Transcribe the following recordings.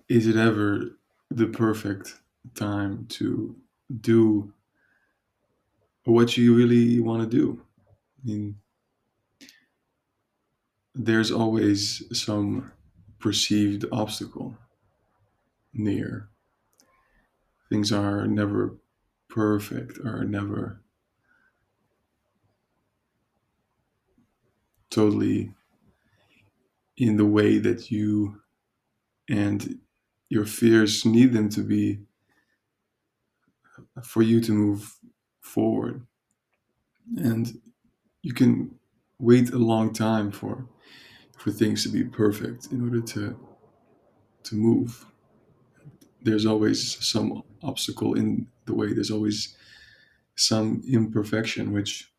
is it ever the perfect time to do what you really want to do? I mean, there's always some perceived obstacle near. Things are never perfect, are never totally in the way that you and your fears need them to be for you to move forward. And you can wait a long time for things to be perfect in order to move. There's always some obstacle in the way. There's always some imperfection which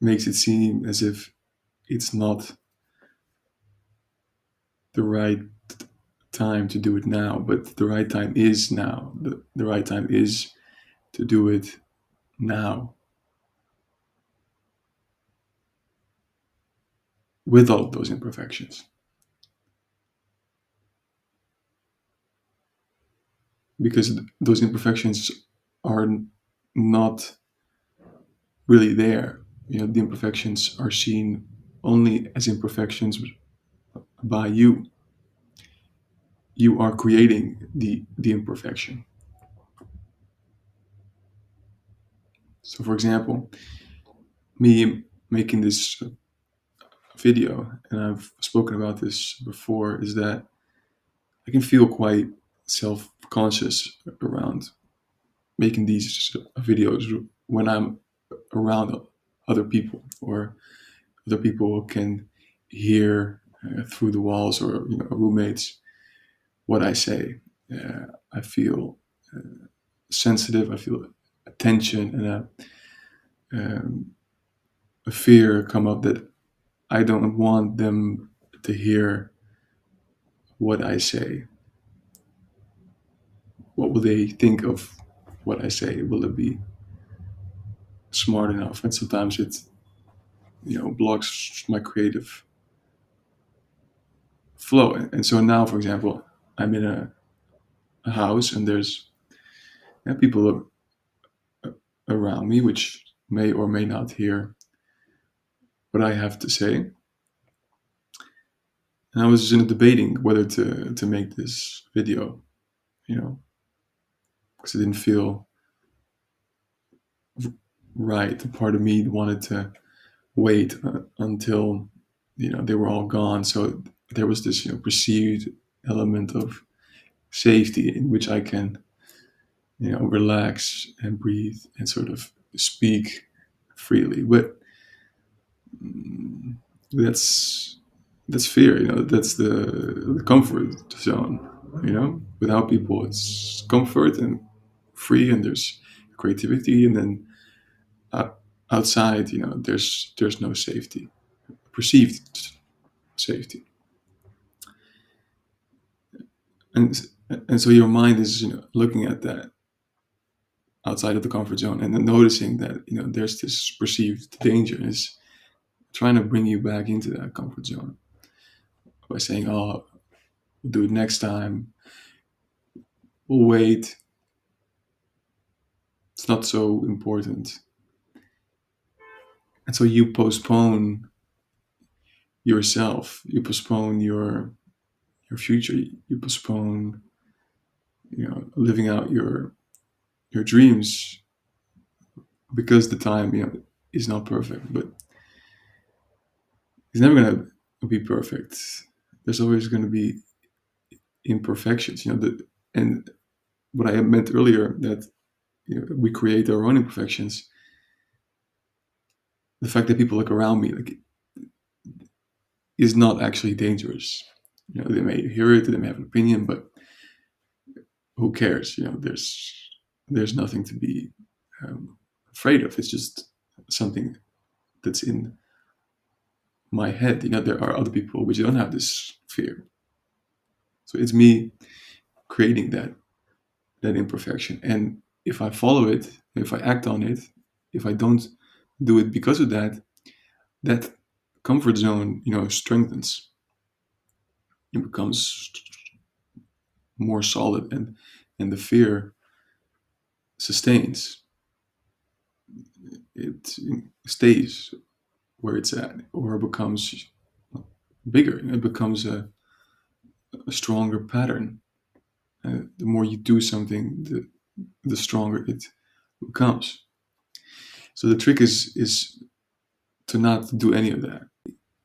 makes it seem as if it's not the right time to do it now, but the right time is now. The right time is to do it now with all of those imperfections. Because those imperfections are not really there. You know, the imperfections are seen only as imperfections by you. You are creating the imperfection. So, for example, me making this video, and I've spoken about this before, is that I can feel quite self-conscious around making these videos when I'm around other people, or other people can hear through the walls, or roommates, what I say. I feel sensitive. I feel attention and a fear come up that I don't want them to hear what I say. What will they think of what I say? Will it be smart enough? And sometimes it blocks my creative flow. And so now, for example, I'm in a house, and there's people around me which may or may not hear what I have to say. And I was in debating whether to make this video, because it didn't feel right. A part of me wanted to wait until they were all gone. So there was this perceived element of safety in which I can relax and breathe and sort of speak freely. But mm, that's that's fear. That's the comfort zone. Without people, it's comfort and free, and there's creativity, and then uh, outside, there's no safety, perceived safety. And so your mind is looking at that outside of the comfort zone, and then noticing that there's this perceived danger, and is trying to bring you back into that comfort zone by saying, "Oh, we'll do it next time. We'll wait. It's not so important." And so you postpone yourself. You postpone your future. You postpone living out your dreams, because the time is not perfect, but it's never gonna be perfect. There's always going to be imperfections. And what I meant earlier, that we create our own imperfections. The fact that people look around me like is not actually dangerous. They may hear it, they may have an opinion, but who cares? There's nothing to be afraid of. It's just something that's in my head. There are other people which don't have this fear. So it's me creating that imperfection. And if I follow it, if I act on it, if I don't do it because of that, that comfort zone, strengthens. it becomes more solid, and the fear sustains. It stays where it's at, or becomes bigger. It becomes a stronger pattern. The more you do something, the stronger it becomes. So the trick is to not do any of that.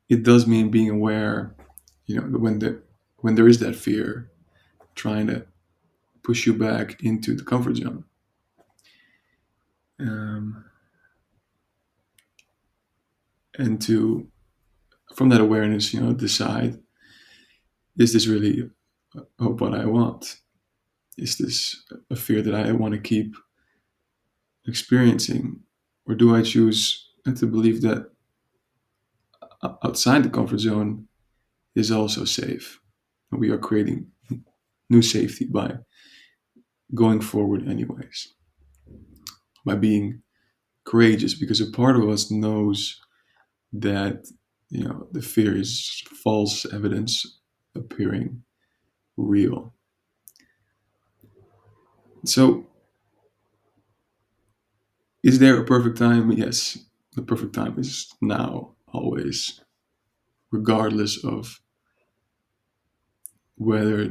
It does mean being aware, when there is that fear trying to push you back into the comfort zone. Um, and to from that awareness, decide, is this really what I want? Is this a fear that I want to keep experiencing, or do I choose to believe that outside the comfort zone is also safe? And we are creating new safety by going forward anyways, by being courageous, because a part of us knows that the fear is false evidence appearing real. So, is there a perfect time? Yes, the perfect time is now, always, regardless of whether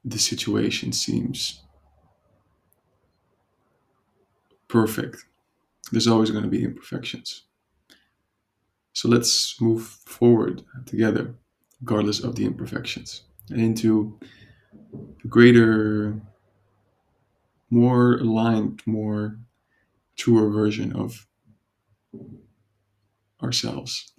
the situation seems perfect. There's always going to be imperfections. So let's move forward together, regardless of the imperfections, and into a greater, more aligned, more truer version of ourselves.